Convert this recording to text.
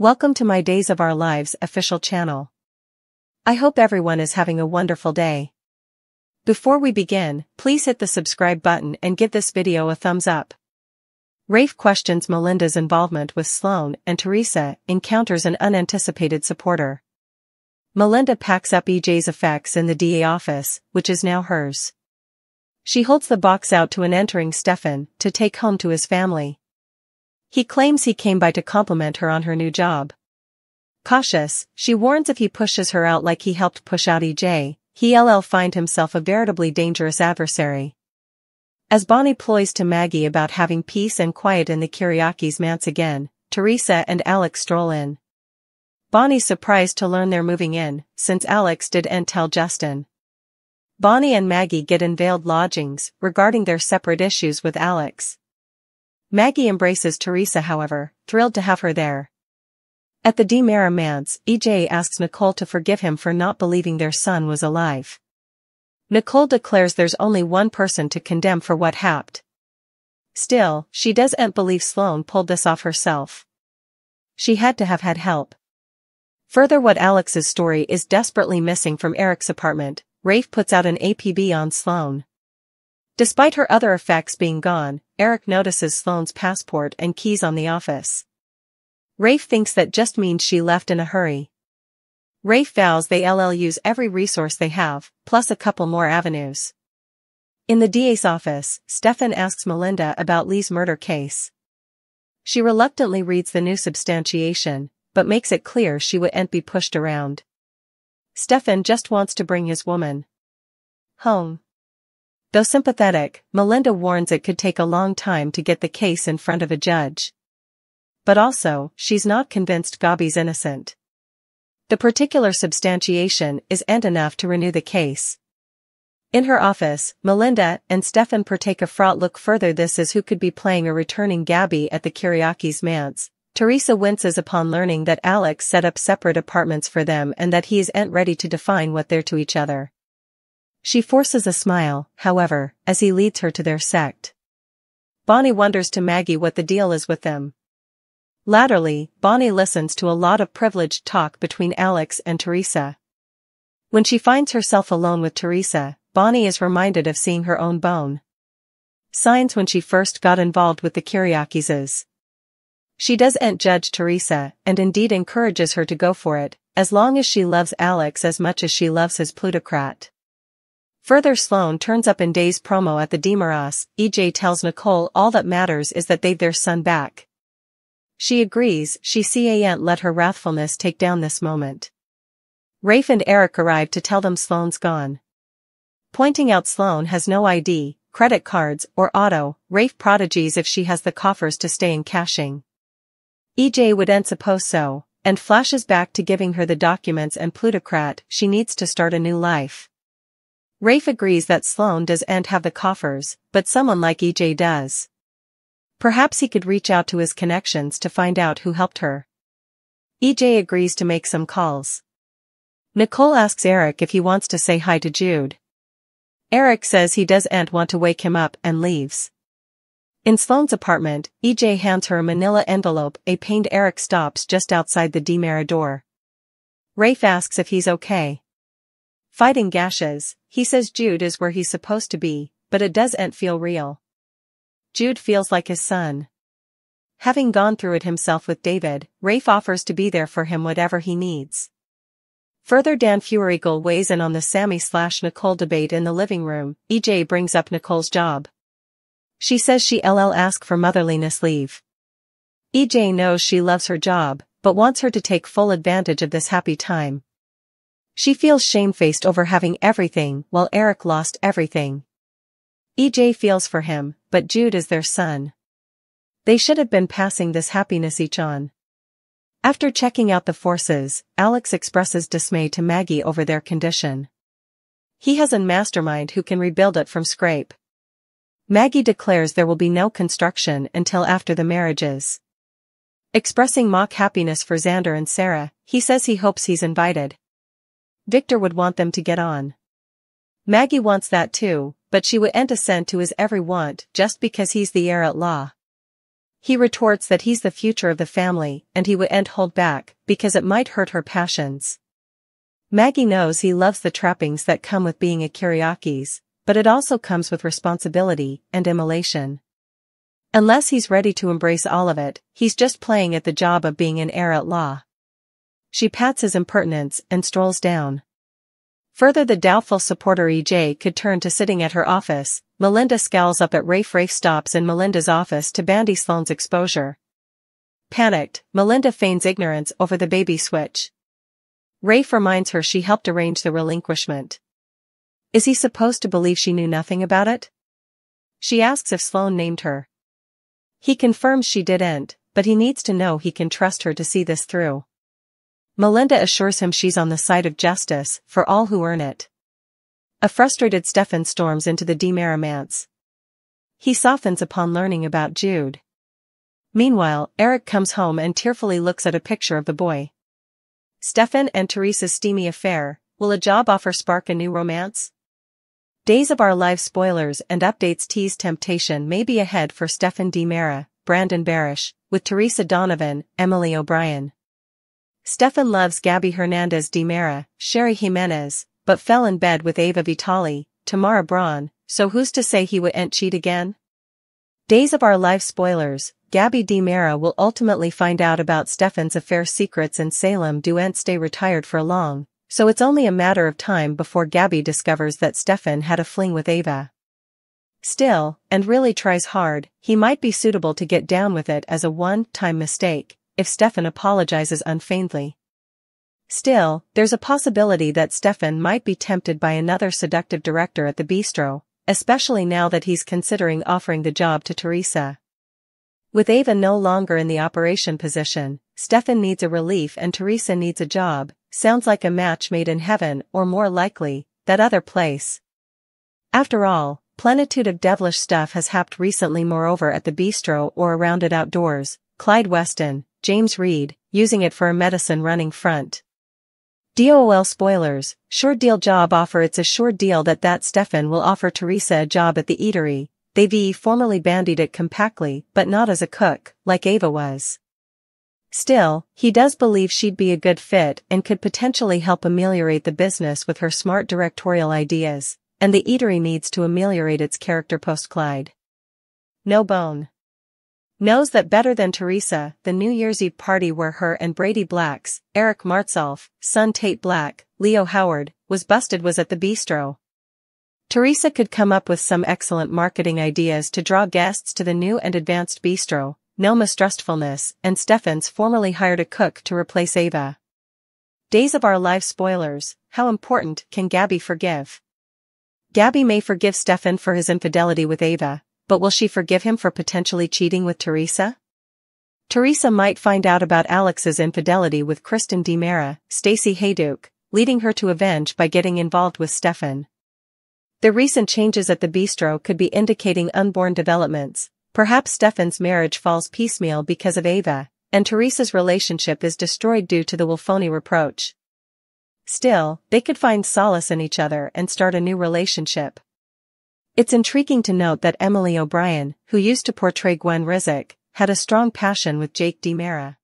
Welcome to my Days of Our Lives official channel. I hope everyone is having a wonderful day. Before we begin, please hit the subscribe button and give this video a thumbs up. Rafe questions Melinda's involvement with Sloan, and Theresa encounters an unanticipated supporter. Melinda packs up EJ's effects in the DA office, which is now hers. She holds the box out to an entering Stefan to take home to his family. He claims he came by to compliment her on her new job. Cautious, she warns if he pushes her out like he helped push out EJ, he'll find himself a veritably dangerous adversary. As Bonnie ploys to Maggie about having peace and quiet in the Kiriaki's manse again, Theresa and Alex stroll in. Bonnie's surprised to learn they're moving in, since Alex didn't tell Justin. Bonnie and Maggie get in veiled lodgings, regarding their separate issues with Alex. Maggie embraces Theresa however, thrilled to have her there. At the Theresa manse, EJ asks Nicole to forgive him for not believing their son was alive. Nicole declares there's only one person to condemn for what happened. Still, she doesn't believe Sloan pulled this off herself. She had to have had help. Further, what Alex's story is desperately missing from Eric's apartment, Rafe puts out an APB on Sloan. Despite her other effects being gone, Eric notices Sloan's passport and keys on the office. Rafe thinks that just means she left in a hurry. Rafe vows they'll use every resource they have, plus a couple more avenues. In the DA's office, Stefan asks Melinda about Lee's murder case. She reluctantly reads the new substantiation, but makes it clear she wouldn't be pushed around. Stefan just wants to bring his woman home. Though sympathetic, Melinda warns it could take a long time to get the case in front of a judge. But also, she's not convinced Gabi's innocent. The particular substantiation isn't enough to renew the case. In her office, Melinda and Stefan partake a fraught look further. This is who could be playing or returning Gabi at the Kiriaki's manse. Theresa winces upon learning that Alex set up separate apartments for them and that he isn't ready to define what they're to each other. She forces a smile, however, as he leads her to their sect. Bonnie wonders to Maggie what the deal is with them. Latterly, Bonnie listens to a lot of privileged talk between Alex and Theresa. When she finds herself alone with Theresa, Bonnie is reminded of seeing her own bone signs when she first got involved with the Kiriakis. She doesn't judge Theresa, and indeed encourages her to go for it, as long as she loves Alex as much as she loves his plutocrat. Further, Sloan turns up in Day's promo at the Demaras. EJ tells Nicole all that matters is that they've their son back. She agrees. She can't let her wrathfulness take down this moment. Rafe and Eric arrive to tell them Sloan's gone. Pointing out Sloan has no ID, credit cards, or auto, Rafe prodigies if she has the coffers to stay in caching. EJ wouldn't suppose so, and flashes back to giving her the documents and plutocrat she needs to start a new life. Rafe agrees that Sloan doesn't have the coffers, but someone like EJ does. Perhaps he could reach out to his connections to find out who helped her. EJ agrees to make some calls. Nicole asks Eric if he wants to say hi to Jude. Eric says he doesn't want to wake him up and leaves. In Sloan's apartment, EJ hands her a manila envelope. A pained Eric stops just outside the Demera door. Rafe asks if he's okay. Fighting gashes, he says Jude is where he's supposed to be, but it doesn't feel real. Jude feels like his son. Having gone through it himself with David, Rafe offers to be there for him whatever he needs. Further, Dan Furigal weighs in on the Sammy/Nicole debate in the living room. EJ brings up Nicole's job. She says she'll ask for motherliness leave. EJ knows she loves her job, but wants her to take full advantage of this happy time. She feels shamefaced over having everything while Eric lost everything. EJ feels for him, but Jude is their son. They should have been passing this happiness each on. After checking out the forces, Alex expresses dismay to Maggie over their condition. He has a mastermind who can rebuild it from scrape. Maggie declares there will be no construction until after the marriages. Expressing mock happiness for Xander and Sarah, he says he hopes he's invited. Victor would want them to get on. Maggie wants that too, but she wouldn't assent to his every want just because he's the heir at law. He retorts that he's the future of the family and he wouldn't hold back because it might hurt her passions. Maggie knows he loves the trappings that come with being a Kyriakis, but it also comes with responsibility and immolation. Unless he's ready to embrace all of it, he's just playing at the job of being an heir at law. She pats his impertinence and strolls down. Further, the doubtful supporter EJ could turn to sitting at her office. Melinda scowls up at Rafe. Rafe stops in Melinda's office to bandy Sloan's exposure. Panicked, Melinda feigns ignorance over the baby switch. Rafe reminds her she helped arrange the relinquishment. Is he supposed to believe she knew nothing about it? She asks if Sloan named her. He confirms she didn't, but he needs to know he can trust her to see this through. Melinda assures him she's on the side of justice for all who earn it. A frustrated Stefan storms into the Demera manse. He softens upon learning about Jude. Meanwhile, Eric comes home and tearfully looks at a picture of the boy. Stefan and Theresa's steamy affair, will a job offer spark a new romance? Days of Our Lives spoilers and updates tease temptation may be ahead for Stefan Demera, Brandon Barish, with Theresa Donovan, Emily O'Brien. Stefan loves Gabby Hernandez Demera, Sherry Jimenez, but fell in bed with Ava Vitali, Tamara Braun, so who's to say he wouldn't cheat again? Days of Our Lives spoilers, Gabby Demera will ultimately find out about Stefan's affair secrets and Salem du'n't stay retired for long, so it's only a matter of time before Gabby discovers that Stefan had a fling with Ava. Still, and really tries hard, he might be suitable to get down with it as a one-time mistake, if Stefan apologizes unfeignedly. Still, there's a possibility that Stefan might be tempted by another seductive director at the bistro, especially now that he's considering offering the job to Theresa. With Ava no longer in the operation position, Stefan needs a relief and Theresa needs a job. Sounds like a match made in heaven, or more likely, that other place. After all, plenitude of devilish stuff has happened recently, moreover at the bistro or around it outdoors. Clyde Weston, James Reed, using it for a medicine running front. DOL spoilers, sure deal job offer. It's a sure deal that Stefan will offer Theresa a job at the eatery. They've formally bandied it compactly, but not as a cook, like Ava was. Still, he does believe she'd be a good fit and could potentially help ameliorate the business with her smart directorial ideas, and the eatery needs to ameliorate its character post-Clyde. No Bone knows that better than Theresa. The New Year's Eve party where her and Brady Black's, Eric Martsolf, son Tate Black, Leo Howard, was busted was at the bistro. Theresa could come up with some excellent marketing ideas to draw guests to the new and advanced bistro. No mistrustfulness, and Stefan's formerly hired a cook to replace Ava. Days of Our Lives spoilers, how important can Gabby forgive? Gabby may forgive Stefan for his infidelity with Ava, but will she forgive him for potentially cheating with Theresa? Theresa might find out about Alex's infidelity with Kristen Demera, Stacey Hayduke, leading her to avenge by getting involved with Stefan. The recent changes at the bistro could be indicating unborn developments. Perhaps Stefan's marriage falls piecemeal because of Ava, and Theresa's relationship is destroyed due to the Wolfoni reproach. Still, they could find solace in each other and start a new relationship. It's intriguing to note that Emily O'Brien, who used to portray Gwen Rizek, had a strong passion with Jake Demera.